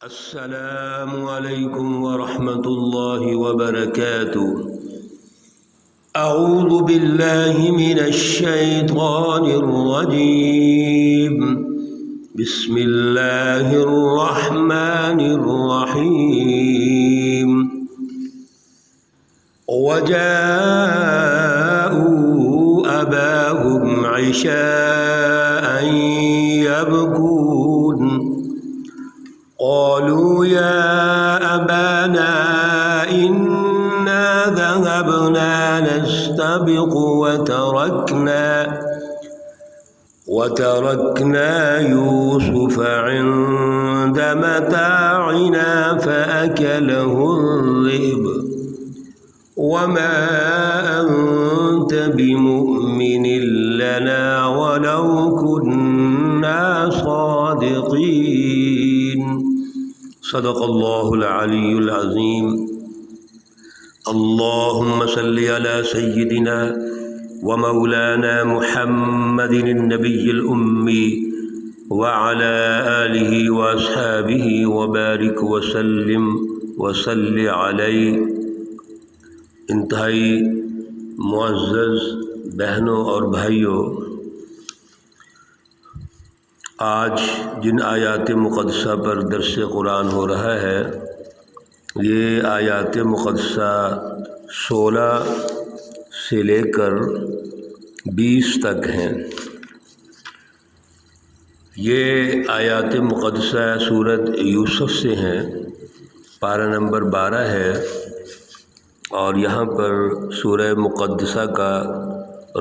السلام علیکم ورحمۃ اللہ وبرکاتہ۔ اعوذ باللہ من الشیطان الرجیم، بسم اللہ الرحمن الرحیم۔ وجاءوا اباهم عشاء يبكون قالوا يا أبانا إنا ذهبنا نستبق وتركنا يوسف عند متاعنا فأكله الذئب وما أنت بمؤمن لنا ولو كنا صادقين۔ صدق اللہ العلی العظیم۔ اللہم صل علی سیدنا ومولانا محمد النبی الأمی وعلى آلہ واصحابہ وبارک وسلم وصل علیہ۔ انتہائی معزز بہنوں اور بھائیوں، آج جن آیات مقدسہ پر درس قرآن ہو رہا ہے، یہ آیات مقدسہ 16 سے لے کر 20 تک ہیں۔ یہ آیات مقدسہ سورۃ یوسف سے ہیں، پارہ نمبر 12 ہے، اور یہاں پر سورہ مقدسہ کا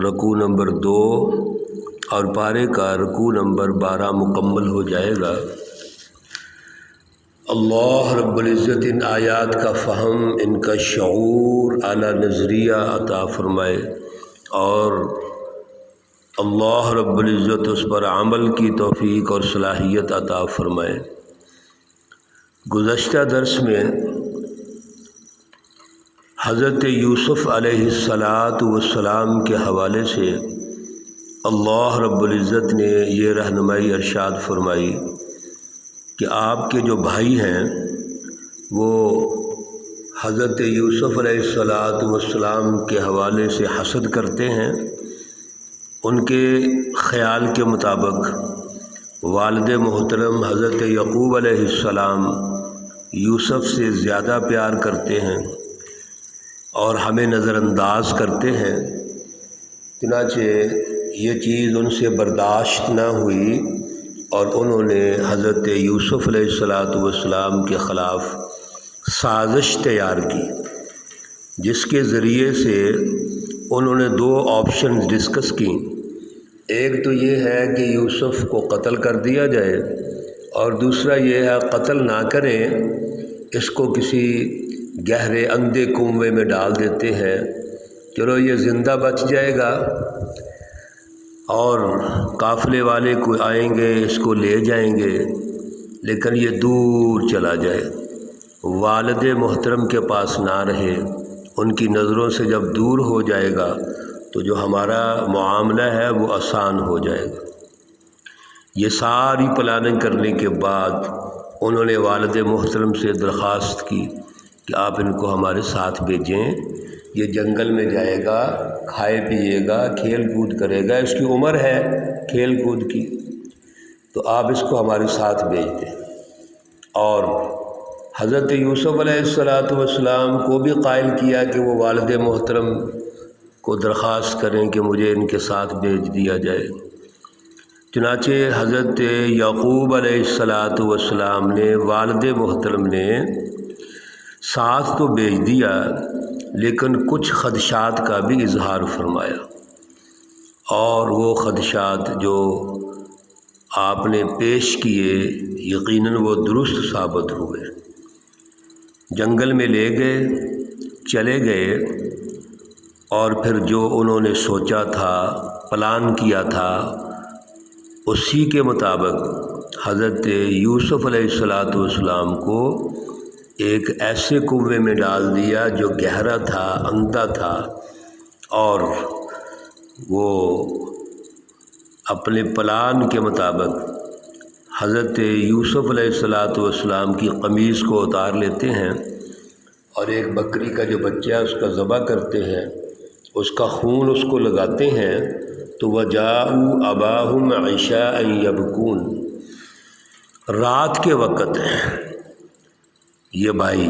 رکوع نمبر 2 اور پارے کا رکوع نمبر 12 مکمل ہو جائے گا۔ اللہ رب العزت ان آیات کا فہم، ان کا شعور، اعلیٰ نظریہ عطا فرمائے، اور اللہ رب العزت اس پر عمل کی توفیق اور صلاحیت عطا فرمائے۔ گزشتہ درس میں حضرت یوسف علیہ السلام کے حوالے سے اللہ رب العزت نے یہ رہنمائی ارشاد فرمائی کہ آپ کے جو بھائی ہیں وہ حضرت یوسف علیہ السلام کے حوالے سے حسد کرتے ہیں۔ ان کے خیال کے مطابق والد محترم حضرت یعقوب علیہ السلام یوسف سے زیادہ پیار کرتے ہیں اور ہمیں نظر انداز کرتے ہیں، چنانچہ یہ چیز ان سے برداشت نہ ہوئی اور انہوں نے حضرت یوسف علیہ السلام کے خلاف سازش تیار کی، جس کے ذریعے سے انہوں نے 2 آپشن ڈسکس کی۔ ایک تو یہ ہے کہ یوسف کو قتل کر دیا جائے، اور دوسرا یہ ہے قتل نہ کریں، اس کو کسی گہرے اندھے کنویں میں ڈال دیتے ہیں، چلو یہ زندہ بچ جائے گا اور قافلے والے کو آئیں گے، اس کو لے جائیں گے، لیکن یہ دور چلا جائے، والد محترم کے پاس نہ رہے، ان کی نظروں سے جب دور ہو جائے گا تو جو ہمارا معاملہ ہے وہ آسان ہو جائے گا۔ یہ ساری پلاننگ کرنے کے بعد انہوں نے والد محترم سے درخواست کی کہ آپ ان کو ہمارے ساتھ بھیجیں، یہ جنگل میں جائے گا، کھائے پیے گا، کھیل کود کرے گا، اس کی عمر ہے کھیل کود کی، تو آپ اس کو ہمارے ساتھ بھیج دیں۔ اور حضرت یوسف علیہ السلام کو بھی قائل کیا کہ وہ والد محترم کو درخواست کریں کہ مجھے ان کے ساتھ بھیج دیا جائے۔ چنانچہ حضرت یعقوب علیہ السلام نے، والد محترم نے ساتھ تو بھیج دیا، لیکن کچھ خدشات کا بھی اظہار فرمایا، اور وہ خدشات جو آپ نے پیش کیے یقیناً وہ درست ثابت ہوئے۔ جنگل میں لے گئے، چلے گئے، اور پھر جو انہوں نے سوچا تھا، پلان کیا تھا، اسی کے مطابق حضرت یوسف علیہ السلام کو ایک ایسے کنویں میں ڈال دیا جو گہرا تھا، اندھا تھا، اور وہ اپنے پلان کے مطابق حضرت یوسف علیہ الصلاۃ والسلام کی قمیص کو اتار لیتے ہیں اور ایک بکری کا جو بچہ ہے اس کا ذبح کرتے ہیں، اس کا خون اس کو لگاتے ہیں، تو وَجَاءُوا أَبَاهُمْ عِشَاءً يَبْكُونَ، رات کے وقت یہ بھائی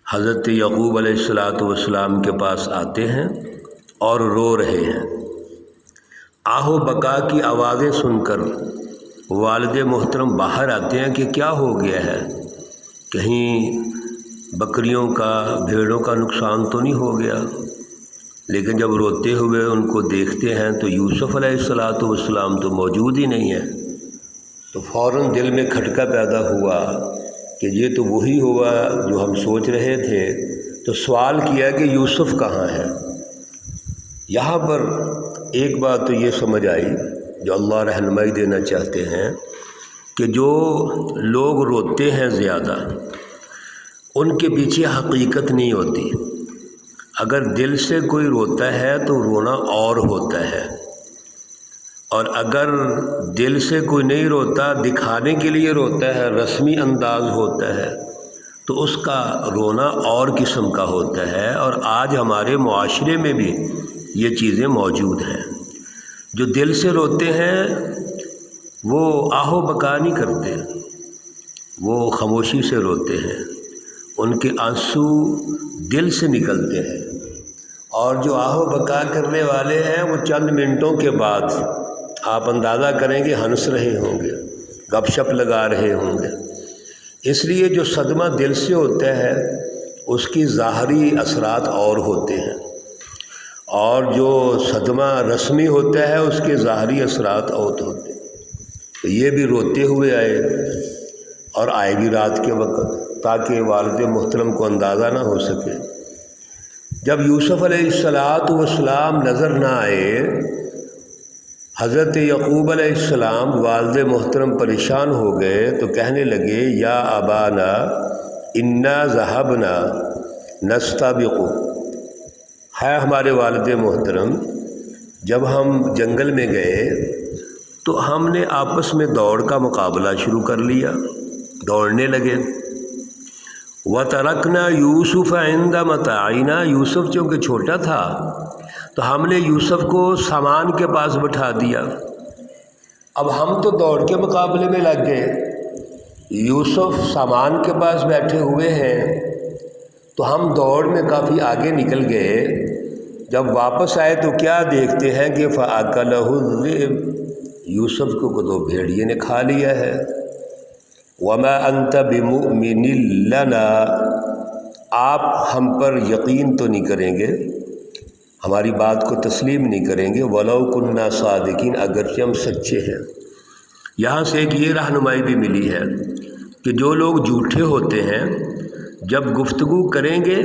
حضرت یعقوب علیہ الصلاۃ والسلام کے پاس آتے ہیں اور رو رہے ہیں۔ آہ و بکا کی آوازیں سن کر والد محترم باہر آتے ہیں کہ کیا ہو گیا ہے، کہیں بکریوں کا بھیڑوں کا نقصان تو نہیں ہو گیا؟ لیکن جب روتے ہوئے ان کو دیکھتے ہیں تو یوسف علیہ الصلاۃ والسلام تو موجود ہی نہیں ہے، تو فوراً دل میں کھٹکا پیدا ہوا کہ یہ تو وہی ہوا جو ہم سوچ رہے تھے، تو سوال کیا کہ یوسف کہاں ہے؟ یہاں پر ایک بات تو یہ سمجھ آئی جو اللہ رہنمائی دینا چاہتے ہیں کہ جو لوگ روتے ہیں زیادہ ان کے پیچھے حقیقت نہیں ہوتی۔ اگر دل سے کوئی روتا ہے تو رونا اور ہوتا ہے، اور اگر دل سے کوئی نہیں روتا، دکھانے کے لیے روتا ہے، رسمی انداز ہوتا ہے، تو اس کا رونا اور قسم کا ہوتا ہے۔ اور آج ہمارے معاشرے میں بھی یہ چیزیں موجود ہیں۔ جو دل سے روتے ہیں وہ آہ و بکا نہیں کرتے، وہ خاموشی سے روتے ہیں، ان کے آنسو دل سے نکلتے ہیں، اور جو آہ و بکا کرنے والے ہیں وہ چند منٹوں کے بعد آپ اندازہ کریں گے ہنس رہے ہوں گے، گپ شپ لگا رہے ہوں گے۔ اس لیے جو صدمہ دل سے ہوتا ہے اس کی ظاہری اثرات اور ہوتے ہیں، اور جو صدمہ رسمی ہوتا ہے اس کے ظاہری اثرات اور ہوتے ہیں۔ تو یہ بھی روتے ہوئے آئے، اور آئے بھی رات کے وقت، تاکہ والد محترم کو اندازہ نہ ہو سکے۔ جب یوسف علیہ السلام نظر نہ آئے، حضرت یعقوب علیہ السلام والد محترم پریشان ہو گئے، تو کہنے لگے یا ابانا انا ذهبنا نستبق، ہے ہمارے والد محترم جب ہم جنگل میں گئے تو ہم نے آپس میں دوڑ کا مقابلہ شروع کر لیا، دوڑنے لگے۔ وَتَرَكْنَا يُوسُفَ عِنْدَ مَتَاعِنَا، یوسف چونکہ چھوٹا تھا تو ہم نے یوسف کو سامان کے پاس بٹھا دیا۔ اب ہم تو دوڑ کے مقابلے میں لگ گئے، یوسف سامان کے پاس بیٹھے ہوئے ہیں، تو ہم دوڑ میں کافی آگے نکل گئے۔ جب واپس آئے تو کیا دیکھتے ہیں کہ فَأَكَلَهُ الذِّئْبُ، یوسف کو تو بھیڑیے نے کھا لیا ہے۔ وَمَا أَنْتَ بِمُؤْمِنٍ لَنَا، آپ ہم پر یقین تو نہیں کریں گے، ہماری بات کو تسلیم نہیں کریں گے، وَلَوْ كُنَّا صَادِقِينَ، اگرچہ ہم سچے ہیں۔ یہاں سے ایک یہ رہنمائی بھی ملی ہے کہ جو لوگ جھوٹے ہوتے ہیں جب گفتگو کریں گے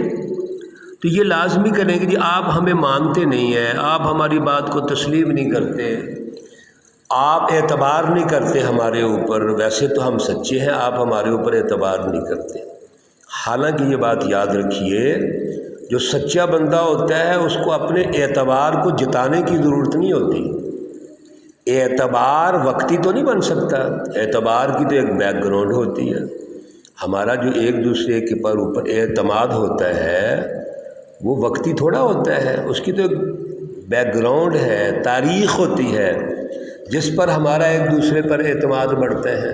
تو یہ لازمی کریں گے جی آپ ہمیں مانتے نہیں ہیں، آپ ہماری بات کو تسلیم نہیں کرتے، آپ اعتبار نہیں کرتے ہمارے اوپر، ویسے تو ہم سچے ہیں، آپ ہمارے اوپر اعتبار نہیں کرتے۔ حالانکہ یہ بات یاد رکھیے، جو سچا بندہ ہوتا ہے اس کو اپنے اعتبار کو جتانے کی ضرورت نہیں ہوتی۔ اعتبار وقتی تو نہیں بن سکتا، اعتبار کی تو ایک بیک گراؤنڈ ہوتی ہے۔ ہمارا جو ایک دوسرے کے اوپر اعتماد ہوتا ہے وہ وقتی تھوڑا ہوتا ہے، اس کی تو ایک بیک گراؤنڈ ہے، تاریخ ہوتی ہے جس پر ہمارا ایک دوسرے پر اعتماد بڑھتا ہے۔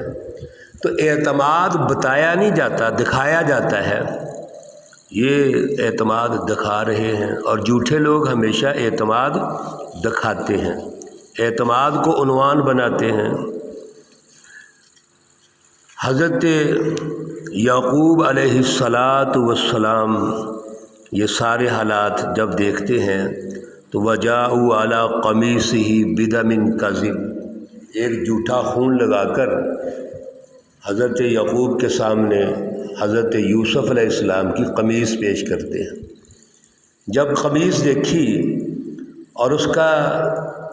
تو اعتماد بتایا نہیں جاتا، دکھایا جاتا ہے۔ یہ اعتماد دکھا رہے ہیں، اور جھوٹے لوگ ہمیشہ اعتماد دکھاتے ہیں، اعتماد کو عنوان بناتے ہیں۔ حضرت یعقوب علیہ السلام یہ سارے حالات جب دیکھتے ہیں تو وَجَاءُوا عَلَىٰ قَمِيصِهِ بِدَمٍ كَذِبٍ، ایک جھوٹا خون لگا کر حضرت یعقوب کے سامنے حضرت یوسف علیہ السلام کی قمیص پیش کرتے ہیں۔ جب قمیص دیکھی اور اس کا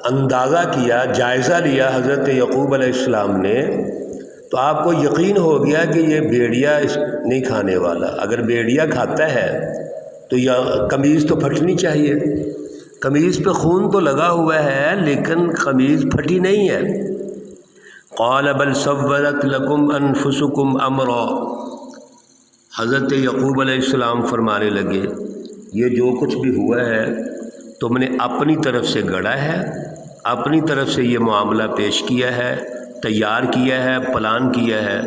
اندازہ کیا، جائزہ لیا حضرت یعقوب علیہ السلام نے، تو آپ کو یقین ہو گیا کہ یہ بھیڑیا نہیں کھانے والا۔ اگر بھیڑیا کھاتا ہے تو یہ قمیص تو پھٹنی چاہیے، قمیص پہ خون تو لگا ہوا ہے لیکن قمیص پھٹی نہیں ہے۔ قال بل سولت لکم انفسکم امرا، حضرت یعقوب علیہ السلام فرمانے لگے یہ جو کچھ بھی ہوا ہے تم نے اپنی طرف سے گڑھا ہے، اپنی طرف سے یہ معاملہ پیش کیا ہے، تیار کیا ہے، پلان کیا ہے۔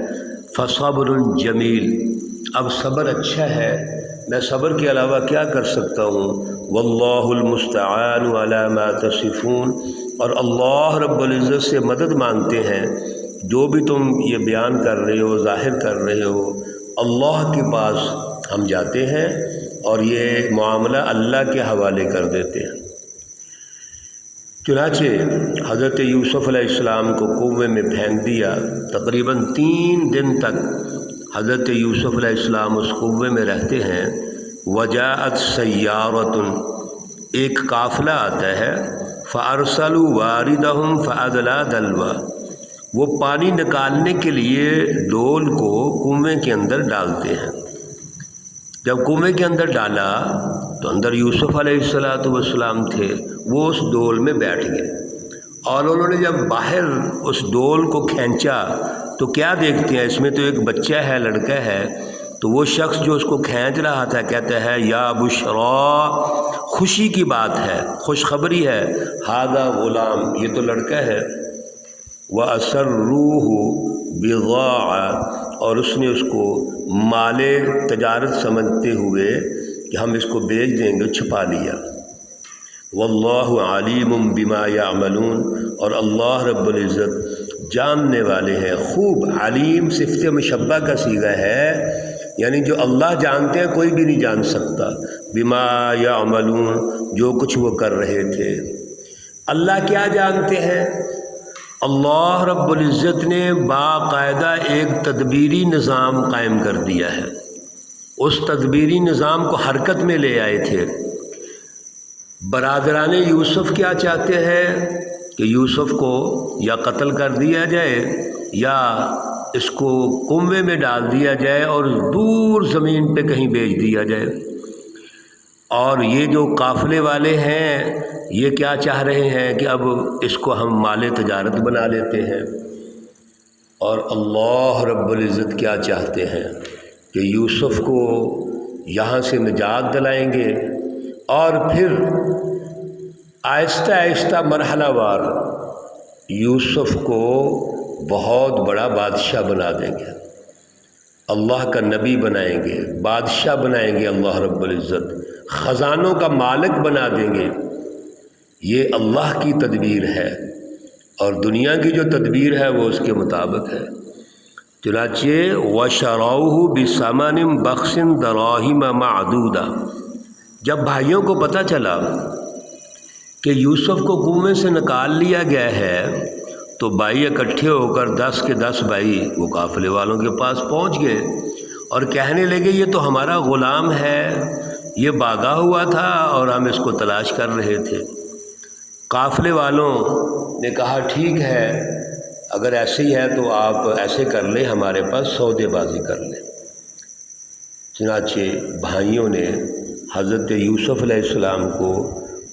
فصبر جمیل، اب صبر اچھا ہے، میں صبر کے علاوہ کیا کر سکتا ہوں۔ واللہ المستعان علی ما تصفون، اور اللہ رب العزت سے مدد مانگتے ہیں جو بھی تم یہ بیان کر رہے ہو، ظاہر کر رہے ہو، اللہ کے پاس ہم جاتے ہیں اور یہ معاملہ اللہ کے حوالے کر دیتے ہیں۔ چنانچہ حضرت یوسف علیہ السلام کو کنویں میں پھینک دیا۔ تقریباً 3 دن تک حضرت یوسف علیہ السلام اس کنویں میں رہتے ہیں۔ وجاءت سیارۃ، ایک قافلہ آتا ہے، فارسلوا واردہم فادلی دلوا، وہ پانی نکالنے کے لیے ڈول کو کنویں کے اندر ڈالتے ہیں۔ جب کنویں کے اندر ڈالا تو اندر یوسف علیہ السلام تھے، وہ اس ڈول میں بیٹھ گئے، اور انہوں نے جب باہر اس ڈول کو کھینچا تو کیا دیکھتے ہیں، اس میں تو ایک بچہ ہے، لڑکا ہے۔ تو وہ شخص جو اس کو کھینچ رہا تھا کہتا ہے یا بشرا، خوشی کی بات ہے، خوشخبری ہے، ھذا غلام، یہ تو لڑکا ہے۔ وَأَسَرُّوهُ بِضَاعَةً، اور اس نے اس کو مال تجارت سمجھتے ہوئے کہ ہم اس کو بیچ دیں گے، چھپا لیا۔ واللہ علیم بما یعملون، اور اللہ رب العزت جاننے والے ہیں خوب۔ علیم صفت مشبہ کا صیغہ ہے، یعنی جو اللہ جانتے ہیں کوئی بھی نہیں جان سکتا۔ بما یعملون، جو کچھ وہ کر رہے تھے۔ اللہ کیا جانتے ہیں؟ اللہ رب العزت نے باقاعدہ ایک تدبیری نظام قائم کر دیا ہے، اس تدبیری نظام کو حرکت میں لے آئے تھے۔ برادران یوسف کیا چاہتے ہیں کہ یوسف کو یا قتل کر دیا جائے یا اس کو کنویں میں ڈال دیا جائے اور دور زمین پہ کہیں بیچ دیا جائے۔ اور یہ جو قافلے والے ہیں یہ کیا چاہ رہے ہیں کہ اب اس کو ہم مال تجارت بنا لیتے ہیں۔ اور اللہ رب العزت کیا چاہتے ہیں کہ یوسف کو یہاں سے نجات دلائیں گے اور پھر آہستہ آہستہ مرحلہ وار یوسف کو بہت بڑا بادشاہ بنا دیں گے، اللہ کا نبی بنائیں گے، بادشاہ بنائیں گے، اللہ رب العزت خزانوں کا مالک بنا دیں گے۔ یہ اللہ کی تدبیر ہے، اور دنیا کی جو تدبیر ہے وہ اس کے مطابق ہے۔ چنانچہ وَشَرَوْهُ بِثَمَنٍ بَخْسٍ دَرَاهِمَ مَعْدُودَةٍ، جب بھائیوں کو پتہ چلا کہ یوسف کو کنویں سے نکال لیا گیا ہے تو بھائی اکٹھے ہو کر 10 کے 10 بھائی وہ قافلے والوں کے پاس پہنچ گئے اور کہنے لگے یہ تو ہمارا غلام ہے، یہ بھاگا ہوا تھا اور ہم اس کو تلاش کر رہے تھے۔ قافلے والوں نے کہا ٹھیک ہے، اگر ایسے ہی ہے تو آپ ایسے کر لیں، ہمارے پاس سودے بازی کر لیں۔ چنانچہ بھائیوں نے حضرت یوسف علیہ السلام کو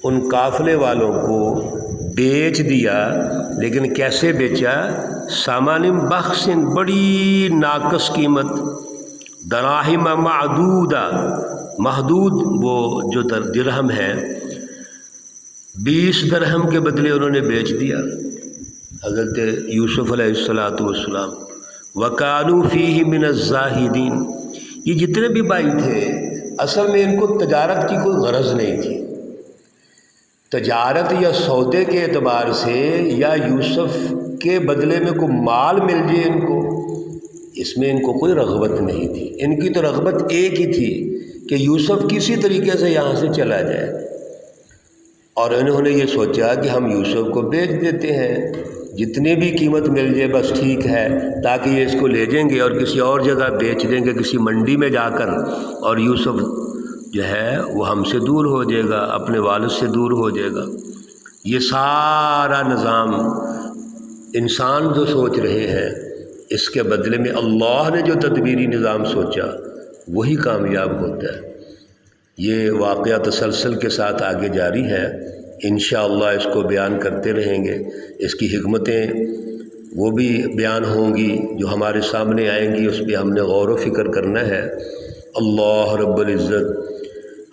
ان قافلے والوں کو بیچ دیا، لیکن کیسے بیچا؟ سامان بخس، بڑی ناقص قیمت، دراہم معدودہ، محدود وہ جو درہم ہے، 20 درہم کے بدلے انہوں نے بیچ دیا حضرت یوسف علیہ السلام۔ وَكَانُوا فِيهِ مِنَ الزَّاهِدِينَ، یہ جتنے بھی بھائی تھے اصل میں ان کو تجارت کی کوئی غرض نہیں تھی، تجارت یا سودے کے اعتبار سے یا یوسف کے بدلے میں کوئی مال مل جائے ان کو، اس میں ان کو کوئی رغبت نہیں تھی۔ ان کی تو رغبت ایک ہی تھی کہ یوسف کسی طریقے سے یہاں سے چلا جائے، اور انہوں نے یہ سوچا کہ ہم یوسف کو بیچ دیتے ہیں، جتنی بھی قیمت مل جائے بس ٹھیک ہے، تاکہ یہ اس کو لے جائیں گے اور کسی اور جگہ بیچ دیں گے، کسی منڈی میں جا کر، اور یوسف جو ہے وہ ہم سے دور ہو جائے گا، اپنے والد سے دور ہو جائے گا۔ یہ سارا نظام انسان جو سوچ رہے ہیں، اس کے بدلے میں اللہ نے جو تدبیری نظام سوچا وہی کامیاب ہوتا ہے۔ یہ واقعہ تسلسل کے ساتھ آگے جاری ہے، انشاءاللہ اس کو بیان کرتے رہیں گے، اس کی حکمتیں وہ بھی بیان ہوں گی، جو ہمارے سامنے آئیں گی، اس پہ ہم نے غور و فکر کرنا ہے۔ اللہ رب العزت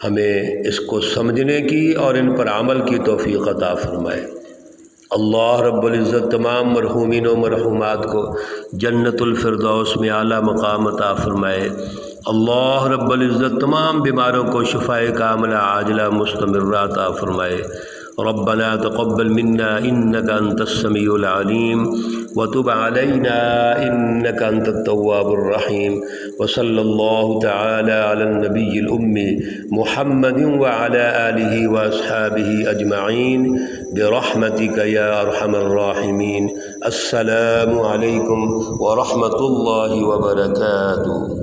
ہمیں اس کو سمجھنے کی اور ان پر عمل کی توفیق عطا فرمائے۔ اللہ رب العزت تمام مرحومین و مرحومات کو جنت الفردوس میں اعلیٰ مقام عطا فرمائے۔ اللہ رب العزت تمام بیماروں کو شفائے کاملہ عاجلہ مستمرہ عطا فرمائے۔ ربنا تقبل منا انك انت السميع العليم وتب علينا انك انت التواب الرحيم، وصلى الله تعالى على النبي الأمي محمد وعلى آله واصحابه اجمعين برحمتك يا ارحم الراحمين۔ السلام علیکم ورحمۃ اللہ وبرکاتہ۔